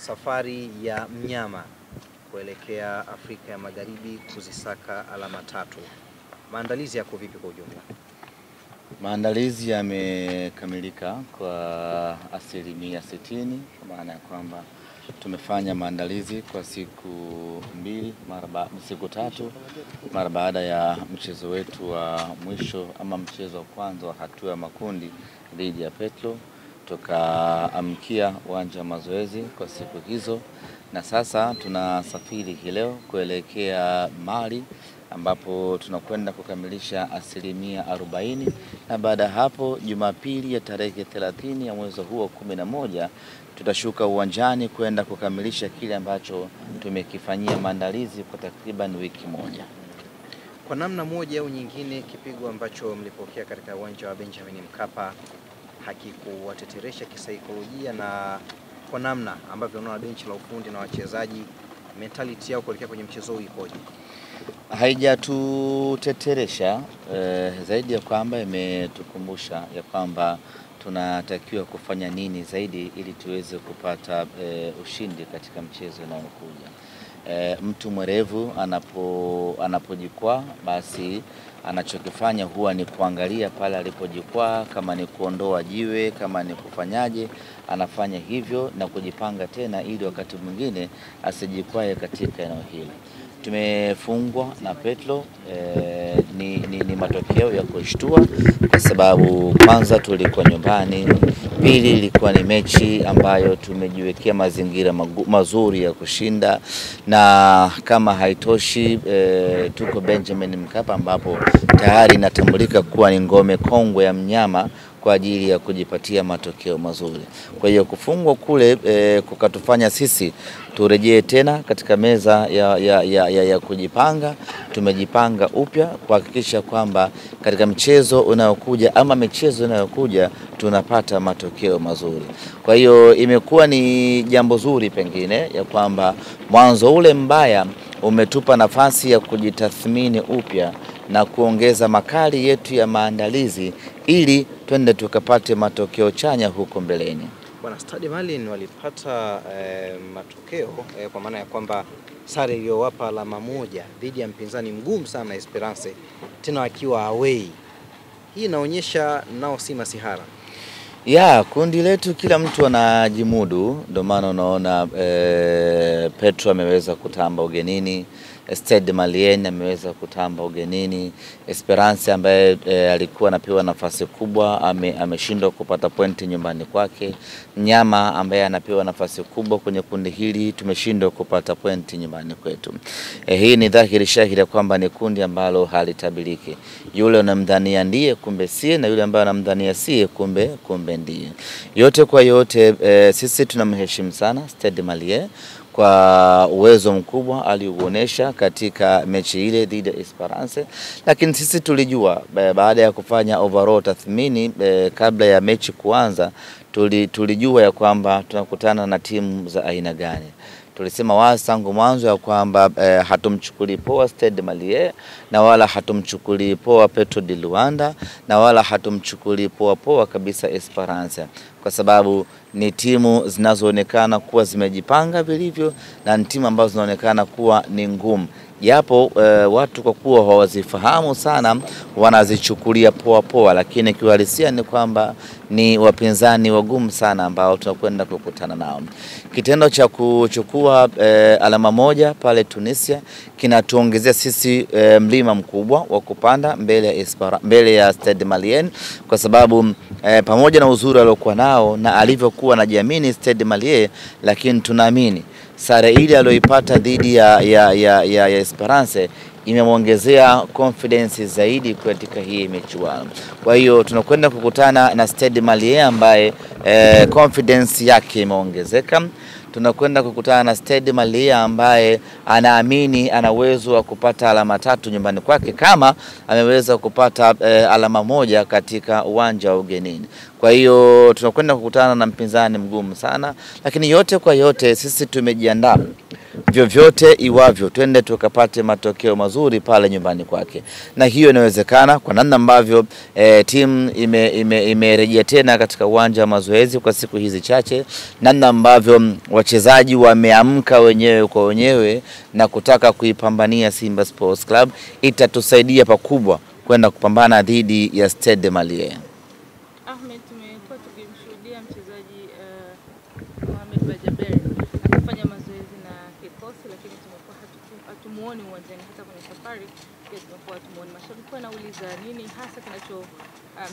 Safari ya mnyama kuelekea Afrika ya Magharibi kuzisaka alama tatu. Maandalizi yako vipi kwa ujumla? Maandalizi yamekamilika kwa asilimia 60, kwa maana ya kwamba tumefanya maandalizi kwa siku tatu mara baada ya mchezo wetu wa mwisho ama mchezo wa kwanza wa hatua ya makundi dhidi ya Petro. Tukaamkia uwanja wa mazoezi kwa siku hizo, na sasa tunasafiri leo kuelekea Mali ambapo tunakwenda kukamilisha asilimia 40, na baada hapo Jumapili ya tarehe 30 ya mwezi huu wa 11 tutashuka uwanjani kwenda kukamilisha kile ambacho tumekifanyia maandalizi kwa takriban wiki moja. Kwa namna moja au nyingine, kipigo ambacho mlipokea katika uwanja wa Benjamin Mkapa hakikuwateteresha kisaikolojia, na kwa namna ambavyo unaona benchi la ufundi na wachezaji mentality yao kuelekea kwenye mchezo huu ikoje? Haijatuteteresha, zaidi ya kwamba imetukumbusha ya kwamba tunatakiwa kufanya nini zaidi ili tuweze kupata ushindi katika mchezo unaokuja. Mtu mwerevu anapojikwaa, basi anachokifanya huwa ni kuangalia pale alipojikwaa, kama ni kuondoa jiwe, kama ni kufanyaje, anafanya hivyo na kujipanga tena ili wakati mwingine asijikwae katika eneo hilo. Tumefungwa na Petro, ni matokeo ya kushtua kwa sababu kwanza tulikuwa nyumbani, pili ilikuwa ni mechi ambayo tumejiwekea mazingira mazuri ya kushinda, na kama haitoshi tuko Benjamin Mkapa ambapo tayari inatambulika kuwa ni ngome kongwe ya mnyama kwa ajili ya kujipatia matokeo mazuri. Kwa hiyo kufungwa kule kukatufanya sisi turejee tena katika meza ya kujipanga. Tumejipanga upya kuhakikisha kwamba katika mchezo unayokuja ama michezo inayokuja tunapata matokeo mazuri. Kwa hiyo imekuwa ni jambo zuri pengine ya kwamba mwanzo ule mbaya umetupa nafasi ya kujitathmini upya na kuongeza makali yetu ya maandalizi ili twende tukapate matokeo chanya huko mbeleni. Bwana, Stade Malien walipata matokeo kwa maana ya kwamba sare iliyowapa alama moja dhidi ya mpinzani mgumu sana Esperance, tena wakiwa away. Hii inaonyesha nao si masihara. Kundi letu kila mtu anajimudu, ndio maana unaona Petro ameweza kutamba ugenini, Stade Malien ameweza kutamba ugenini, Esperance ambaye alikuwa anapewa nafasi kubwa ameshindwa kupata pointi nyumbani kwake, Nyama ambaye anapewa nafasi kubwa kwenye kundi hili tumeshindwa kupata pointi nyumbani kwetu. Hii ni dhahiri shahiri kwamba ni kundi ambalo halitabiliki. Yule unamdhania ndiye kumbe sie, na yule ambaye anamdhania sie kumbe ndiye. Yote kwa yote sisi tunamheshimu sana Stade Malien kwa uwezo mkubwa aliuonesha katika mechi ile dhidi ya Esperance, lakini sisi tulijua baada ya kufanya overall tathmini kabla ya mechi kuanza, tulijua ya kwamba tunakutana na timu za aina gani. Tulisema wazi tangu mwanzo ya kwamba hatumchukuli poa Stade Malien, na wala hatumchukuli poa Petro di Luanda, na wala hatumchukuli poa kabisa Esperance, kwa sababu ni timu zinazoonekana kuwa zimejipanga vilivyo na ni timu ambazo zinaonekana kuwa ni ngumu. Japo watu kwa kuwa hawazifahamu sana wanazichukulia poa, lakini kiuhalisia ni kwamba ni wapinzani wagumu sana ambao tunakwenda kukutana nao. Kitendo cha kuchukua alama moja pale Tunisia kinatuongezea sisi mlima mkubwa wa kupanda mbele ya Stade Malien, kwa sababu pamoja na uzuri aliokuwa nao na alivyokuwa anajiamini Stade Malien, lakini tunaamini sare ile aliyoipata dhidi ya Esperance imemwongezea confidence zaidi katika hii michuano. Kwa hiyo tunakwenda kukutana na Stade Malien ambaye confidence yake imeongezeka. Tunakwenda kukutana na Stade Malien ambaye anaamini ana uwezo wa kupata alama 3 nyumbani kwake kama ameweza kupata alama moja katika uwanja wa ugenini. Kwa hiyo tunakwenda kukutana na mpinzani mgumu sana, lakini yote kwa yote sisi tumejiandaa vyovyote iwavyo twende tukapate matokeo mazuri pale nyumbani kwake, na hiyo inawezekana kwa namna ambavyo timu imerejea tena katika uwanja wa mazoezi kwa siku hizi chache, namna ambavyo wachezaji wameamka wenyewe kwa wenyewe na kutaka kuipambania Simba Sports Club, itatusaidia pakubwa kwenda kupambana dhidi ya Stade Malien. Ahmed, tumekuwa tukimshuhudia mchezaji Mohamed Bajaber akifanya mazoezi na kikosi, lakini tumekuwa hatumuoni uwanjani. Hata kwenye safari pia tumekuwa hatumuoni. Mashabiki wanauliza nini hasa kinacho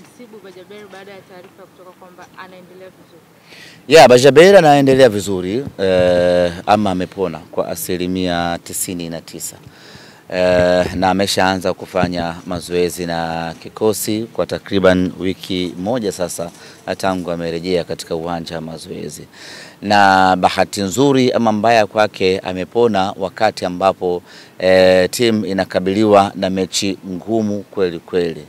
msibu Bajaber baada ya taarifa kutoka kwamba anaendelea vizuri. Bajaber anaendelea vizuri, ama amepona kwa 99%. Na ameshaanza kufanya mazoezi na kikosi kwa takriban wiki moja sasa tangu amerejea katika uwanja wa mazoezi. Na bahati nzuri ama mbaya kwake, amepona wakati ambapo timu inakabiliwa na mechi ngumu kweli kweli.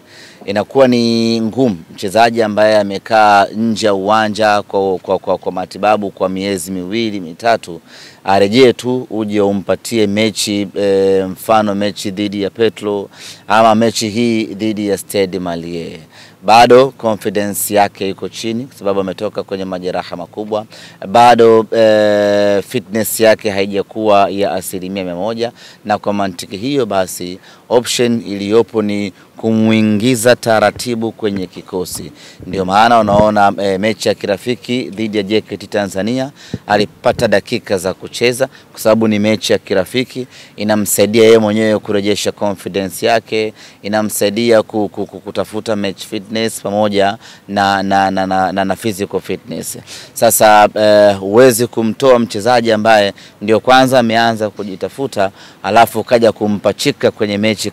Inakuwa ni ngumu mchezaji ambaye amekaa nje ya uwanja kwa matibabu kwa miezi 2-3 arejee tu uje umpatie mechi, mfano mechi dhidi ya Petro ama mechi hii dhidi ya Stade Malien. Bado confidence yake iko chini kwa sababu ametoka kwenye majeraha makubwa. Bado fitness yake haijakuwa ya 100%, na kwa mantiki hiyo basi option iliyopo ni kumuingiza taratibu kwenye kikosi. Ndio maana unaona mechi ya kirafiki dhidi ya JKT Tanzania alipata dakika za kucheza kwa sababu ni mechi ya kirafiki, inamsaidia yeye mwenyewe kurejesha confidence yake, inamsaidia kutafuta match fitness pamoja na physical fitness. Sasa uwezi kumtoa mchezaji ambaye ndio kwanza ameanza kujitafuta alafu kaja kumpachika kwenye mechi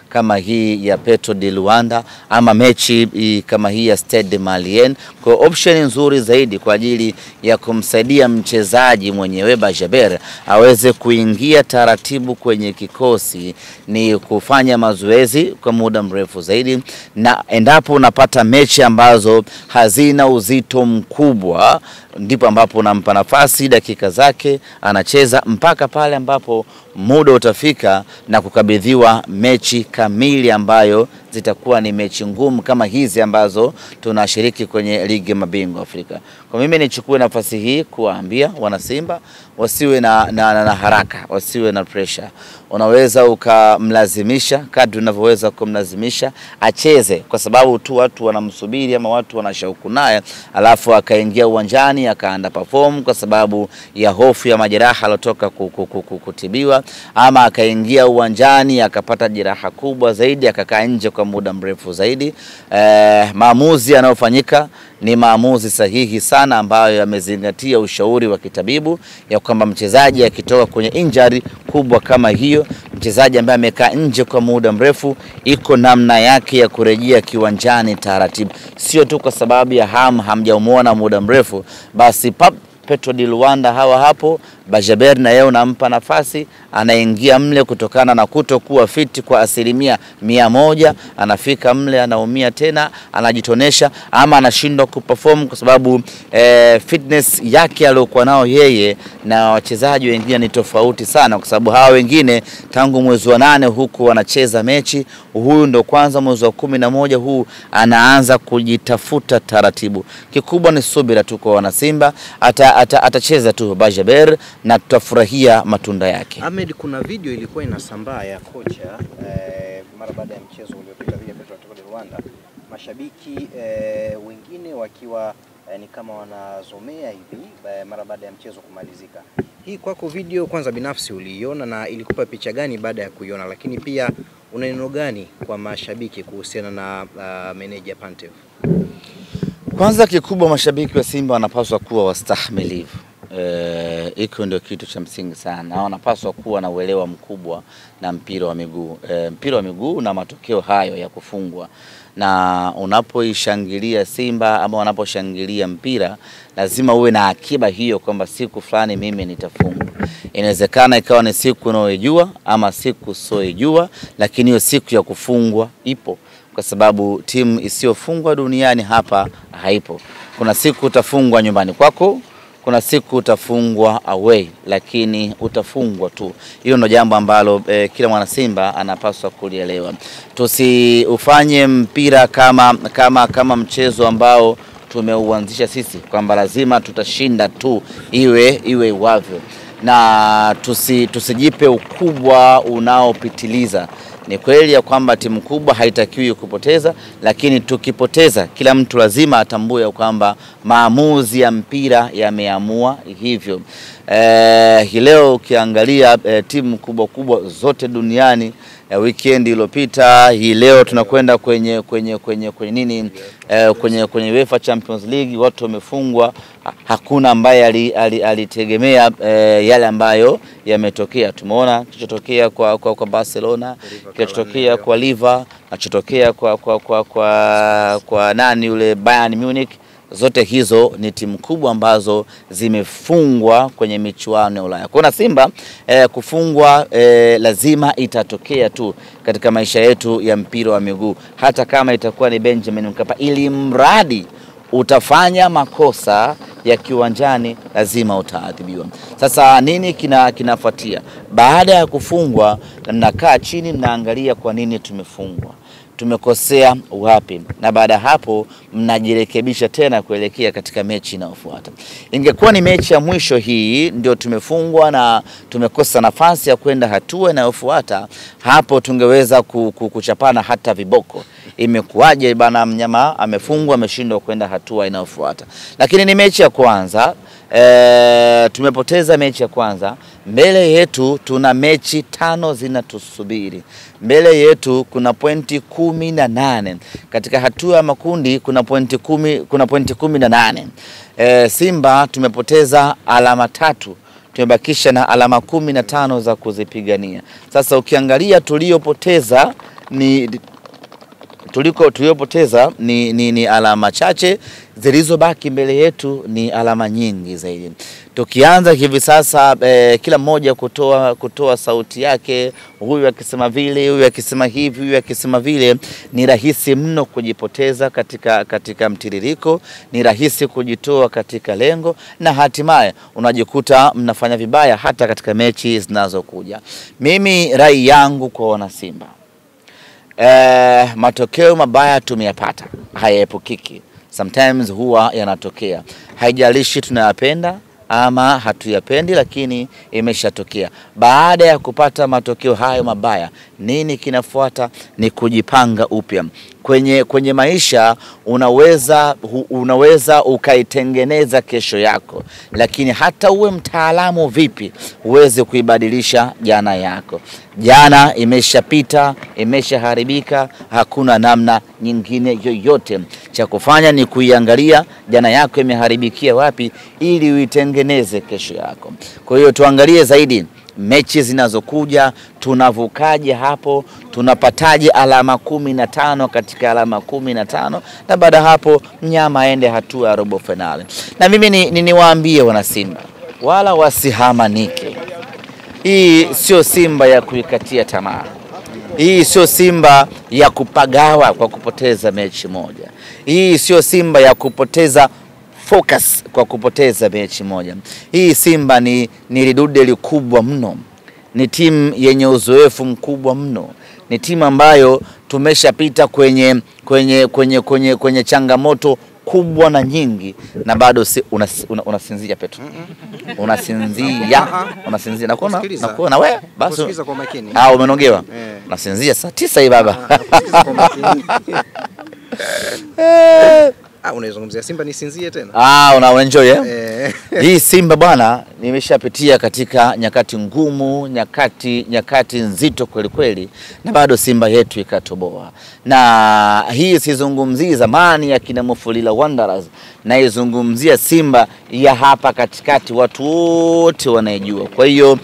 kama hii ya Petro de Luanda ama mechi kama hii ya Stade Malien. Kwa option nzuri zaidi kwa ajili ya kumsaidia mchezaji mwenyewe Bajaber aweze kuingia taratibu kwenye kikosi ni kufanya mazoezi kwa muda mrefu zaidi, na endapo unapata mechi ambazo hazina uzito mkubwa ndipo ambapo unampa nafasi dakika zake anacheza mpaka pale ambapo muda utafika na kukabidhiwa mechi kamili ambayo zitakuwa ni mechi ngumu kama hizi ambazo tunashiriki kwenye ligi ya mabingwa Afrika. Kwa mimi nichukue nafasi hii kuwaambia wana Simba wasiwe na haraka, wasiwe na pressure. Unaweza ukamlazimisha kadri unavyoweza kumlazimisha acheze kwa sababu tu watu wanamsubiri ama watu wanashauku naye, alafu akaingia uwanjani akaanda perform kwa sababu ya hofu ya majeraha alotoka kutibiwa, ama akaingia uwanjani akapata jeraha kubwa zaidi akakaa nje kwa muda mrefu zaidi. Maamuzi yanayofanyika ni maamuzi sahihi sana ambayo yamezingatia ushauri wa kitabibu ya kwamba mchezaji akitoka kwenye injury kubwa kama hiyo, mchezaji ambaye amekaa nje kwa muda mrefu, iko namna yake ya kurejea kiwanjani taratibu. Sio tu kwa sababu ya hamjamuona muda mrefu basi Petro de Luanda hapo Bajaber na yeye unampa nafasi anaingia mle kutokana na kutokuwa fiti kwa 100%, anafika mle anaumia tena, anajitonesha ama anashindwa kuperform kwa sababu fitness yake aliyokuwa nao yeye na wachezaji wengine ni tofauti sana, kwa sababu hawa wengine tangu mwezi wa 8 huku wanacheza mechi, huyu ndo kwanza mwezi wa 11 huu anaanza kujitafuta taratibu. Kikubwa ni subira tu kwa wana Simba, atacheza tu Bajaber na tutafurahia matunda yake. Ahmed, kuna video ilikuwa inasambaa ya kocha mara baada ya mchezo uliopita dhidi ya Petro de Luanda, mashabiki wengine wakiwa ni kama wanazomea hivi mara baada ya mchezo kumalizika. Hii kwako video kwanza binafsi uliiona na ilikupa picha gani baada ya kuiona, lakini pia una neno gani kwa mashabiki kuhusiana na meneja Pantev? Kwanza kikubwa mashabiki wa Simba wanapaswa kuwa wastahimilivu. Iko ndio kitu cha msingi sana. Wanapaswa kuwa na uelewa mkubwa na mpira wa miguu. Mpira wa miguu na matokeo hayo ya kufungwa. Na unapoishangilia Simba ama unaposhangilia mpira lazima uwe na akiba hiyo kwamba siku fulani mimi nitafungwa. Inawezekana ikawa ni siku unayojua ama siku usiyojua, lakini hiyo siku ya kufungwa ipo, kwa sababu timu isiyofungwa duniani hapa haipo. Kuna siku utafungwa nyumbani kwako, kuna siku utafungwa away, lakini utafungwa tu. Hiyo ndio jambo ambalo kila mwana Simba anapaswa kulielewa. Tusiufanye mpira kama mchezo ambao tumeuanzisha sisi kwamba lazima tutashinda tu iwe wavyo, na tusijipe ukubwa unaopitiliza. Ni kweli ya kwamba timu kubwa haitakiwi kupoteza, lakini tukipoteza kila mtu lazima atambue kwamba maamuzi ya mpira yameamua hivyo. Hii leo ukiangalia timu kubwa zote duniani, weekend iliyopita, hii leo tunakwenda kwenye UEFA Champions League, watu wamefungwa. Hakuna ambaye alitegemea yale ambayo yametokea. Tumeona kilichotokea kwa Barcelona, kilichotokea kwa Liverpool, kilichotokea kwa nani yule Bayern Munich. Zote hizo ni timu kubwa ambazo zimefungwa kwenye michuano ya Ulaya. Kwa Simba kufungwa lazima itatokea tu katika maisha yetu ya mpira wa miguu, hata kama itakuwa ni Benjamin Mkapa, ili mradi utafanya makosa ya kiwanjani lazima utaadhibiwa. Sasa nini kinafuatia? Baada ya kufungwa, mnakaa chini mnaangalia kwa nini tumefungwa, tumekosea wapi, na baada hapo mnajirekebisha tena kuelekea katika mechi inayofuata. Ingekuwa ni mechi ya mwisho hii ndio tumefungwa na tumekosa nafasi ya kwenda hatua inayofuata, hapo tungeweza kuchapana hata viboko. Imekuwaje bana, mnyama amefungwa ameshindwa kwenda hatua inayofuata? Lakini ni mechi ya kwanza, tumepoteza mechi ya kwanza. Mbele yetu tuna mechi 5 zinatusubiri. Mbele yetu kuna pointi 18. Katika hatua ya makundi kuna pointi 18. Simba tumepoteza alama 3. Tumebakisha na alama 15 za kuzipigania. Sasa ukiangalia tuliopoteza ni alama chache, zilizobaki mbele yetu ni alama nyingi zaidi. Tukianza hivi sasa kila mmoja kutoa sauti yake, huyu akisema vile, huyu akisema hivi, huyu akisema vile, ni rahisi mno kujipoteza katika mtiririko, ni rahisi kujitoa katika lengo, na hatimaye unajikuta mnafanya vibaya hata katika mechi zinazokuja. Mimi rai yangu kwa wana Simba, matokeo mabaya tumeyapata, hayaepukiki. Sometimes huwa yanatokea. Haijalishi tunayapenda ama hatuyapendi, lakini imeshatokea. Baada ya kupata matokeo hayo mabaya, nini kinafuata? Ni kujipanga upya. Kwenye maisha unaweza ukaitengeneza kesho yako, lakini hata uwe mtaalamu vipi uweze kuibadilisha jana yako. Jana imeshapita, imeshaharibika, hakuna namna nyingine yoyote. Cha kufanya ni kuiangalia jana yako imeharibikia wapi ili uitengeneze kesho yako. Kwa hiyo tuangalie zaidi mechi zinazokuja, tunavukaje hapo, tunapataje alama 15 katika alama 15, na baada hapo mnyama aende hatua ya robo finali. Na mimi niwaambie wana Simba, wala wasihamanike. Hii sio Simba ya kuikatia tamaa. Hii sio Simba ya kupagawa kwa kupoteza mechi moja. Hii sio Simba ya kupoteza focus kwa kupoteza mechi moja. Hii Simba ni lidude likubwa mno. Ni timu yenye uzoefu mkubwa mno. Ni timu ambayo tumeshapita kwenye changamoto kubwa na nyingi, na bado unasinzia Petro. Unasinzia. Nakuona wewe basi. Usikiza kwa makini. Umenongewa. Unasinzia saa 9 hii baba. Usikiza kwa makini. Unaizungumzia Simba nisinzie tena? Unaenjoy Hii Simba bwana, nimeshapitia katika nyakati ngumu, nyakati nzito kweli kweli, na bado Simba yetu ikatoboa. Na hii sizungumzii zamani ya kina Mufulila Wanderers, na izungumzia Simba ya hapa katikati, watu wote wanaijua. Kwa hiyo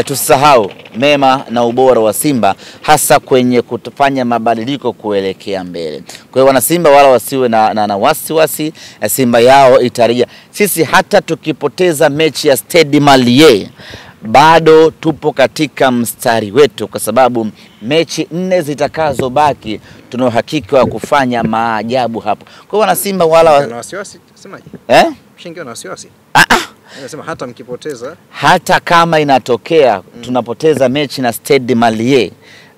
tusahau mema na ubora wa Simba, hasa kwenye kutufanya mabadiliko kuelekea mbele. Kwa hiyo wana Simba wala wasiwe na wasiwasi, Simba yao itarejea. Sisi hata tukipoteza mechi ya Stade Malien, bado tupo katika mstari wetu, kwa sababu mechi 4 zitakazobaki tuna uhakika wa kufanya maajabu hapo. Kwa hiyo wana Simba wala na wasiwasi semaje? Mshingiwa na wasiwasi? Anasema hata mkipoteza, hata kama inatokea tunapoteza mechi na Stade Malien,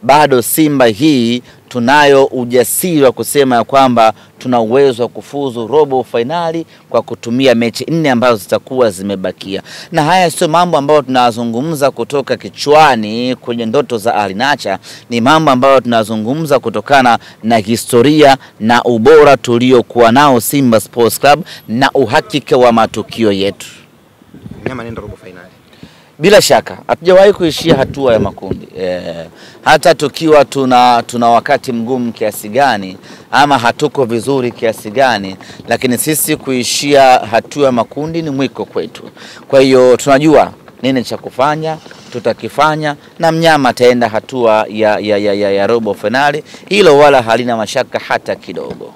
bado Simba hii tunayo ujasiri wa kusema ya kwamba tuna uwezo wa kufuzu robo finali kwa kutumia mechi 4 ambazo zitakuwa zimebakia. Na haya sio mambo ambayo tunazungumza kutoka kichwani kwenye ndoto za Alinacha, ni mambo ambayo tunazungumza kutokana na historia na ubora tuliokuwa nao Simba Sports Club na uhakika wa matukio yetu. Mnyama nenda robo finali. Bila shaka hatujawahi kuishia hatua ya makundi. Hata tukiwa tuna wakati mgumu kiasi gani ama hatuko vizuri kiasi gani, lakini sisi kuishia hatua ya makundi ni mwiko kwetu. Kwa hiyo tunajua nini cha kufanya, tutakifanya, na mnyama ataenda hatua ya robo finali. Hilo wala halina mashaka hata kidogo.